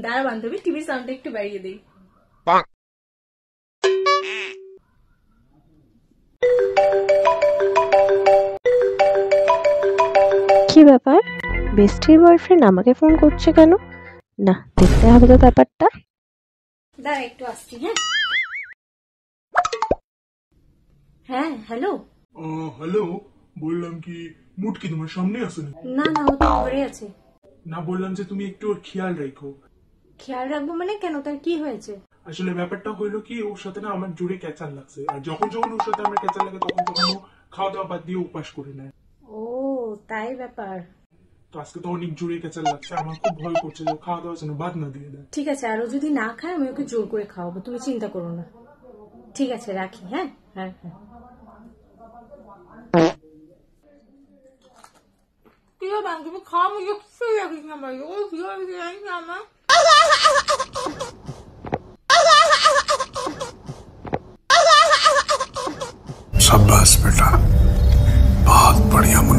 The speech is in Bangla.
দাঁড়া বান্ধবী, টিভির সাউন্ডটা একটু বাড়িয়ে দিই। কি ব্যাপার, বেস্টির বয়ফ্রেন্ড আমাকে ফোন করছে কেন? না, দেখতে হবে তো ব্যাপারটা। দাঁড়া একটু আসছি। হ্যাঁ হ্যাঁ, হ্যালো। হ্যালো, বললাম কি মুড কি তোমার সামনে আছে নাকি? না না, ও তো ঘরে আছে। না, বললাম যে তুমি একটু ওর খেয়াল রাখো। খেয়াল রাখবো মানে কেন, তার কি হয়েছে? আসলে ব্যাপারটা হইলো কি, ওর সাথে না আমার জোরে ক্যাচাল লাগছে, আর যখন যখন ওর সাথে আমার ক্যাচাল লাগে তখন তখন ও খাওয়া দাওয়া বাদ দিয়ে উপাস করে নেয়। ও তাই ব্যাপার। তো আজকে তো অনেক জোরে ক্যাচাল লাগছে, আমার খুব ভয় করছে যে খাওয়া দাওয়া যেন বাদ না দিয়ে দেয়। ঠিক আছে, আরো যদি না খায় আমি ওকে জোর করে খাওয়াবো, তুমি চিন্তা করো না। ঠিক আছে, রাখি। হ্যাঁ হ্যাঁ হ্যাঁ। কি বান্ধবী, খাওয়া মুঝে খুশি রাখিস না ভাই, ও জানিস না আমার। शाबाश बेटा, बहुत बढ़िया मुन्ना।